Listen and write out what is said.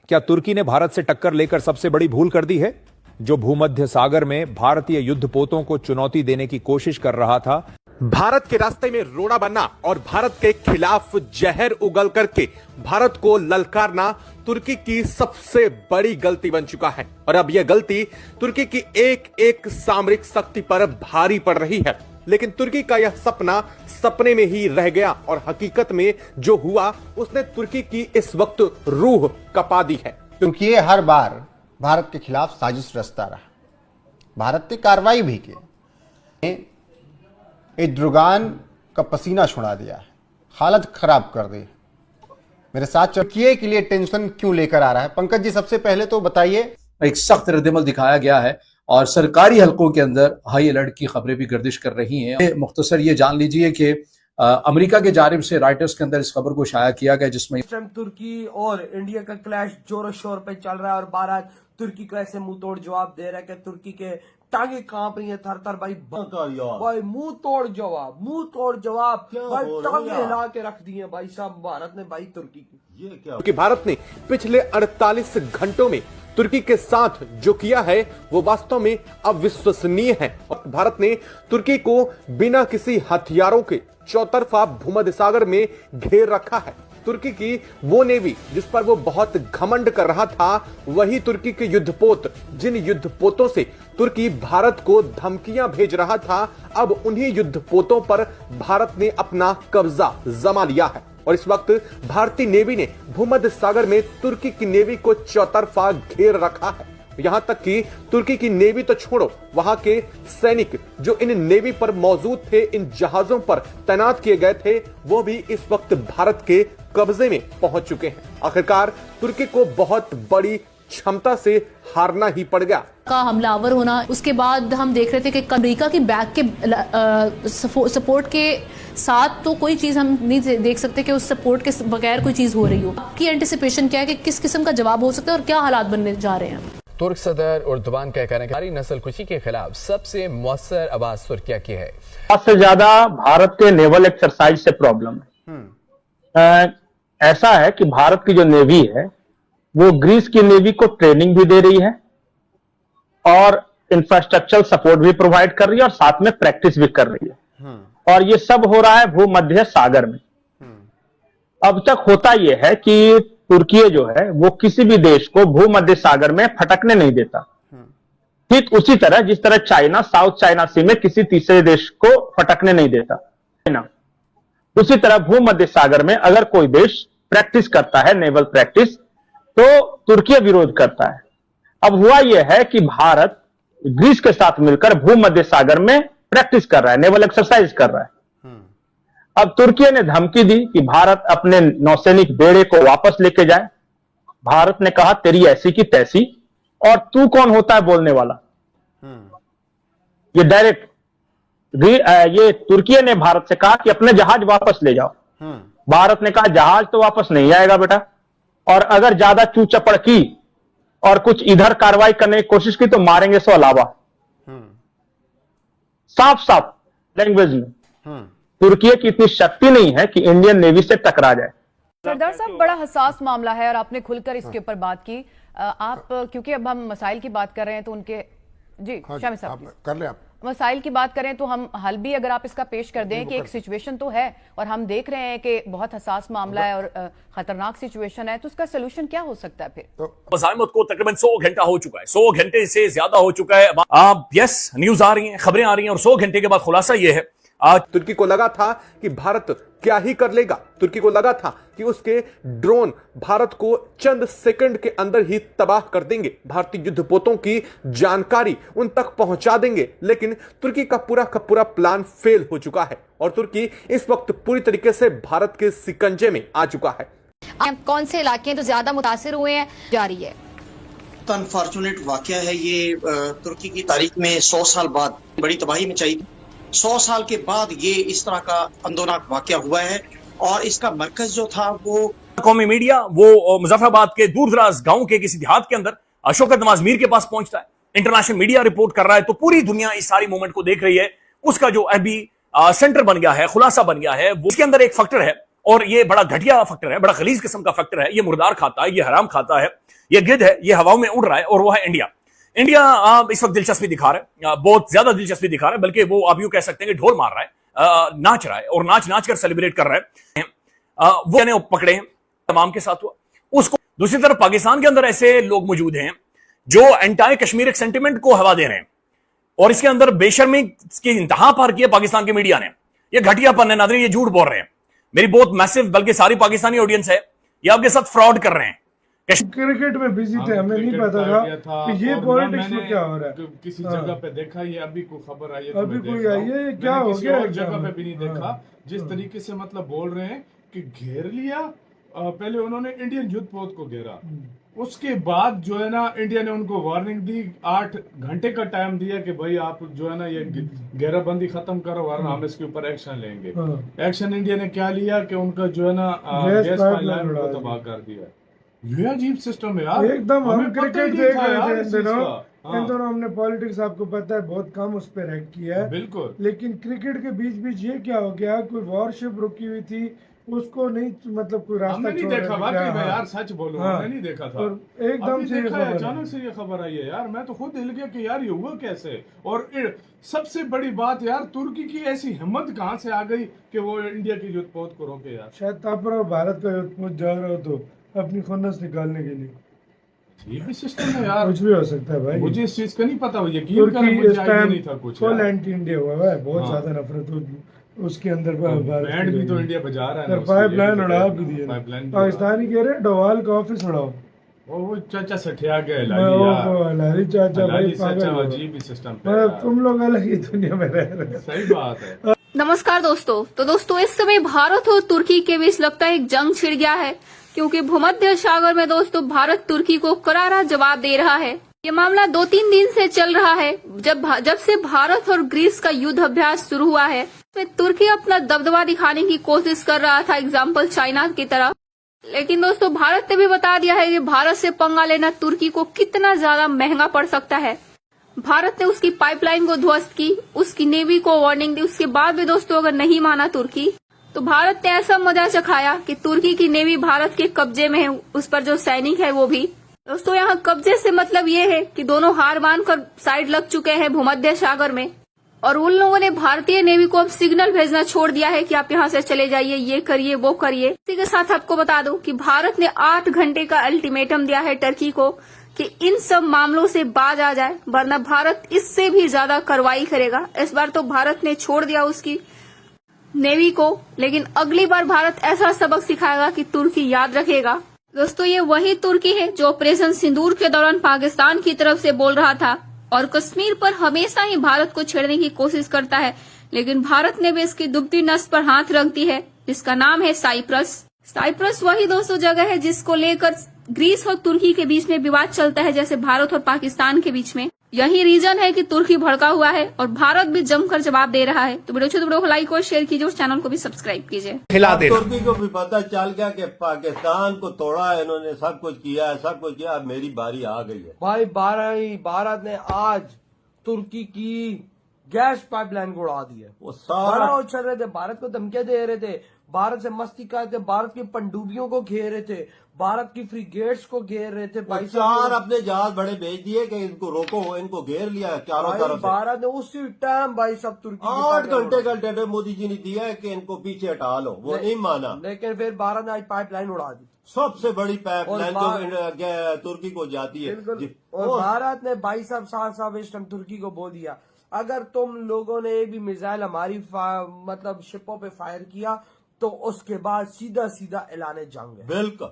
क्या तुर्की ने भारत से टक्कर लेकर सबसे बड़ी भूल कर दी है? जो भूमध्य सागर में भारतीय युद्धपोतों को चुनौती देने की कोशिश कर रहा था, भारत के रास्ते में रोड़ा बनना और भारत के खिलाफ जहर उगल करके भारत को ललकारना तुर्की की सबसे बड़ी गलती बन चुका है। और अब यह गलती तुर्की की एक एक सामरिक शक्ति पर भारी पड़ रही है। लेकिन तुर्की का यह सपना सपने में ही रह गया और हकीकत में जो हुआ उसने तुर्की की इस वक्त रूह कपा दी है। क्योंकि ये हर बार भारत के खिलाफ साजिश रचता रहा। भारत ने कार्रवाई भी की, एर्दोगान का पसीना छुड़ा दिया है, हालत खराब कर दी। मेरे साथ तुर्की के लिए टेंशन क्यों लेकर आ रहा है? पंकज जी, सबसे पहले तो बताइए। एक सख्त रद्दमल दिखाया गया है और सरकारी हलकों के अंदर हाई अलर्ट की खबरें भी गर्दिश कर रही हैं। मुख्तसर ये जान लीजिए कि अमेरिका के जानिब से राइटर्स के अंदर इस खबर को शाया किया गया, जिसमें तुर्की और इंडिया का क्लैश जोरों शोर पे चल रहा है और भारत तुर्की को ऐसे मुंह तोड़ जवाब दे रहा है कि तुर्की के टांगे कांप रही है थर थर। भाई मुंह तोड़ जवाब भाई टांगे हिला के रख दिए भाई साहब भारत ने भाई तुर्की की। ये क्या? क्योंकि भारत ने पिछले 48 घंटों में तुर्की के साथ जो किया है वो वास्तव में अविश्वसनीय है। और भारत ने तुर्की को बिना किसी हथियारों के चौतरफा भूमध्य सागर में घेर रखा है। तुर्की की वो नेवी जिस पर वो बहुत घमंड कर रहा था, वही तुर्की के युद्धपोत, जिन युद्धपोतों से तुर्की भारत को धमकियां भेज रहा था, अब उन्हीं युद्धपोतों पर भारत ने अपना कब्जा जमा लिया है। और इस वक्त भारतीय नेवी ने भूमध्य सागर में तुर्की की नेवी को चौतरफा घेर रखा है। यहां तक कि तुर्की की नेवी तो छोड़ो, वहां के सैनिक जो इन नेवी पर मौजूद थे, इन जहाजों पर तैनात किए गए थे, वो भी इस वक्त भारत के कब्जे में पहुंच चुके हैं। आखिरकार तुर्की को बहुत बड़ी क्षमता से हारना ही पड़ गया। का हमलावर होना, उसके बाद हम देख रहे थे कि अमेरिका की बैक के सपोर्ट के साथ तो कोई चीज हम नहीं देख सकते कि उस सपोर्ट के बगैर कोई चीज हो रही हो। आपकी एंटिसिपेशन क्या है कि किस किस्म का जवाब हो सकता है और क्या हालात बनने जा रहे हैं? तुर्क सदर एर्दोगान का कहना है कि नस्ल कुशी के खिलाफ सबसे मौसर आवाज तुर्किया की है। सबसे ज्यादा भारत के नेवल एक्सरसाइज से प्रॉब्लम है। ऐसा है कि भारत की जो नेवी है वो ग्रीस की नेवी को ट्रेनिंग भी दे रही है और इंफ्रास्ट्रक्चर सपोर्ट भी प्रोवाइड कर रही है और साथ में प्रैक्टिस भी कर रही है। और ये सब हो रहा है भूमध्य सागर में। अब तक होता यह है कि तुर्की जो है वो किसी भी देश को भूमध्य सागर में फटकने नहीं देता। ठीक उसी तरह जिस तरह चाइना साउथ चाइना सी में किसी तीसरे देश को फटकने नहीं देता ना, उसी तरह भूमध्य सागर में अगर कोई देश प्रैक्टिस करता है, नेवल प्रैक्टिस, तो तुर्की विरोध करता है। अब हुआ यह है कि भारत ग्रीस के साथ मिलकर भूमध्य सागर में प्रैक्टिस कर रहा है, नेवल एक्सरसाइज कर रहा है। अब तुर्की ने धमकी दी कि भारत अपने नौसैनिक बेड़े को वापस लेके जाए। भारत ने कहा तेरी ऐसी की तैसी, और तू कौन होता है बोलने वाला? ये डायरेक्ट ये तुर्की ने भारत से कहा कि अपने जहाज वापस ले जाओ। भारत ने कहा जहाज तो वापस नहीं आएगा बेटा, और अगर ज्यादा चू चपड़ की और कुछ इधर कार्रवाई करने की कोशिश की तो मारेंगे सो अलावा। साफ साफ लैंग्वेज में तुर्की की इतनी शक्ति नहीं है कि इंडियन नेवी से टकरा जाए। सरदार साहब, बड़ा हसास मामला है और आपने खुलकर इसके ऊपर बात की। आप क्योंकि अब हम मसाइल की बात कर रहे हैं तो उनके जी शामी साहब कर ले। आप मसाइल की बात करें तो हम हल भी अगर आप इसका पेश कर दें कि एक सिचुएशन तो है और हम देख रहे हैं कि बहुत हसास मामला है और खतरनाक सिचुएशन है, तो उसका सोल्यूशन क्या हो सकता है? फिर मज़ाहिमत को तकरीबन 100 घंटा हो चुका है, 100 घंटे से ज्यादा हो चुका है। यस, न्यूज आ रही है, खबरें आ रही हैं और 100 घंटे के बाद खुलासा यह है आज तुर्की को लगा था कि भारत क्या ही कर लेगा। तुर्की को लगा था कि उसके ड्रोन भारत को चंद सेकंड के अंदर ही तबाह कर देंगे, भारतीय युद्धपोतों की जानकारी उन तक पहुंचा देंगे। लेकिन तुर्की का पूरा प्लान फेल हो चुका है और तुर्की इस वक्त पूरी तरीके से भारत के शिकंजे में आ चुका है। कौन से इलाके तो ज्यादा मुतासिर हुए हैं जारी है? तो अनफॉर्चुनेट वाकया है ये। तुर्की की तारीख में 100 साल बाद बड़ी तबाही मचाई थी। 100 साल के बाद ये इस तरह का अंदोनाक वाकया हुआ है और इसका मरकज जो था वो कौमी मीडिया वो मुजफ्फराबाद के दूर दराज गांव के किसी देहात के अंदर शौकत नवाज मीर के पास पहुंचता है। इंटरनेशनल मीडिया रिपोर्ट कर रहा है तो पूरी दुनिया इस सारी मूवमेंट को देख रही है। उसका जो अभी सेंटर बन गया है, खुलासा बन गया है, वो उसके अंदर एक फैक्टर है और ये बड़ा घटिया फैक्टर है, बड़ा खलीज किस्म का फैक्टर है। ये मुर्दार खाता है, ये हराम खाता है, ये गिद्ध है, ये हवाओं में उड़ रहा है, और वो है इंडिया। इंडिया इस वक्त दिलचस्पी दिखा रहा है, बहुत ज्यादा दिलचस्पी दिखा रहा है, बल्कि वो आप यूं कह सकते हैं कि ढोल मार रहा है, नाच रहा है और नाच नाच कर सेलिब्रेट कर रहा है। वो पकड़े हैं, तमाम के साथ हुआ उसको। दूसरी तरफ पाकिस्तान के अंदर ऐसे लोग मौजूद हैं जो एंटायर कश्मीर सेंटिमेंट को हवा दे रहे हैं, और इसके अंदर बेशर्मी की इंतहा पार किया पाकिस्तान के मीडिया ने। ये घटियापन है नाज़रीन, ये झूठ बोल रहे हैं। मेरी बहुत मैसिव, बल्कि सारी पाकिस्तानी ऑडियंस है, ये आपके साथ फ्रॉड कर रहे हैं। क्रिकेट में बिजी थे, हमें नहीं पता था कि ये पॉलिटिक्स में क्या हो रहा है। किसी जगह पे देखा, ये अभी कोई खबर आई है, अभी कोई आई है, क्या हो गया, और जगह पे भी नहीं देखा। जिस तरीके से मतलब बोल रहे हैं कि घेर लिया, पहले उन्होंने इंडियन युद्ध पोत को घेरा, उसके बाद जो है ना इंडिया ने उनको वार्निंग दी, 8 घंटे का टाइम दिया कि भाई आप जो है ना ये घेराबंदी खत्म करो वरना हम इसके ऊपर एक्शन लेंगे। एक्शन इंडिया ने क्या लिया कि उनका जो है ना गैस पाइपलाइन को तबाह कर दिया। ये अजीब सिस्टम है यार, एकदम। हम क्रिकेट देख रहे थे इन दोनों, हमने पॉलिटिक्स आपको पता है बहुत कम उस पर एक्ट किया है, बिल्कुल। लेकिन क्रिकेट के बीच बीच ये क्या हो गया, कोई वॉरशिप रुकी हुई थी, उसको नहीं, मतलब कोई रास्ता हमने नहीं देखा, वाकई में यार सच बोलूं, हमने नहीं देखा था, एकदम से अचानक से ये खबर आई है यार। मैं तो खुद हिल गया कि यार ये हुआ कैसे। और सबसे बड़ी बात यार, तुर्की की ऐसी हिम्मत कहाँ से आ गई कि वो इंडिया की युद्ध पोत को रोके यार। शायद तापरा भारत का युद्ध पोत जा रहा हो तो अपनी खुन्नस निकालने के लिए, ये भी सिस्टम है यार, कुछ भी हो सकता है भाई। मुझे इस चीज का नहीं पता, यकीन कर मुझे आइडिया नहीं था कुछ। फुल एंटी इंडिया हुआ है, बहुत ज्यादा नफरत होगी उसके अंदर। बैंड भी तो इंडिया बजा रहा है, पाइपलाइन उड़ा भी दिए, पाकिस्तानी कह रहे डोवाल का ऑफिस उड़ाओ। वो चाचा सठिया गए, लाली चाचा भाई चाचा, अजीब ही सिस्टम। तुम लोग अलग ही दुनिया में रह रहे हैं। सही बात है। नमस्कार दोस्तों। तो दोस्तों इस समय भारत और तुर्की के बीच लगता है एक जंग छिड़ गया है, क्योंकि भूमध्य सागर में दोस्तों भारत तुर्की को करारा जवाब दे रहा है। ये मामला 2-3 दिन से चल रहा है, जब से भारत और ग्रीस का युद्ध अभ्यास शुरू हुआ है। तुर्की अपना दबदबा दिखाने की कोशिश कर रहा था, एग्जाम्पल चाइना की तरह। लेकिन दोस्तों भारत ने भी बता दिया है कि भारत से पंगा लेना तुर्की को कितना ज्यादा महंगा पड़ सकता है। भारत ने उसकी पाइपलाइन को ध्वस्त की, उसकी नेवी को वार्निंग दी। उसके बाद भी दोस्तों अगर नहीं माना तुर्की, तो भारत ने ऐसा मजा चखाया कि तुर्की की नेवी भारत के कब्जे में है, उस पर जो सैनिक है वो भी। दोस्तों यहाँ कब्जे से मतलब ये है कि दोनों हार मानकर साइड लग चुके हैं भूमध्य सागर में, और उन लोगों ने भारतीय नेवी को अब सिग्नल भेजना छोड़ दिया है कि आप यहाँ से चले जाइए, ये करिए वो करिए। इसी के साथ आपको बता दूं कि भारत ने 8 घंटे का अल्टीमेटम दिया है टर्की को कि इन सब मामलों से बाज आ जाए, वरना भारत इससे भी ज्यादा कार्रवाई करेगा। इस बार तो भारत ने छोड़ दिया उसकी नेवी को, लेकिन अगली बार भारत ऐसा सबक सिखाएगा कि तुर्की याद रखेगा। दोस्तों ये वही तुर्की है जो ऑपरेशन सिंदूर के दौरान पाकिस्तान की तरफ से बोल रहा था और कश्मीर पर हमेशा ही भारत को छेड़ने की कोशिश करता है, लेकिन भारत ने भी इसकी दुबती नस पर हाथ रख दी है, जिसका नाम है साइप्रस। साइप्रस वही दोस्तों जगह है जिसको लेकर ग्रीस और तुर्की के बीच में विवाद चलता है, जैसे भारत और पाकिस्तान के बीच में। यही रीजन है कि तुर्की भड़का हुआ है और भारत भी जमकर जवाब दे रहा है। तो वीडियो को लाइक और शेयर कीजिए, उस चैनल को भी सब्सक्राइब कीजिए। तुर्की को भी पता चल गया कि पाकिस्तान को तोड़ा है इन्होंने, सब कुछ किया है, सब कुछ किया। अब मेरी बारी आ गई है भाई। भारत ने आज तुर्की की गैस पाइपलाइन को उड़ा दी है। वो सारा बड़ा उछल रहे थे, भारत को धमकियां दे रहे थे, भारत से मस्ती कर रहे थे, भारत की पनडुब्बियों को घेर रहे थे, भारत की फ्रिगेट्स को घेर रहे थे। भाई चार अपने जहाज बड़े भेज दिए कि इनको रोको, इनको घेर लिया चारों तरफ। भारत ने उसी टाइम भाई सब तुर्की 8 घंटे का टेंडर मोदी जी ने दिया है कि इनको पीछे हटा लो, वो नहीं माना। लेकिन फिर भारत ने आज पाइपलाइन उड़ा दी, सबसे बड़ी पाइपलाइन जो तुर्की को जाती है। और भारत ने भाई साहब इस टाइम तुर्की को बोल दिया, अगर तुम लोगों ने एक भी मिसाइल हमारी मतलब शिपों पे फायर किया तो उसके बाद सीधा सीधा ऐलान जंग है। बिल्कुल।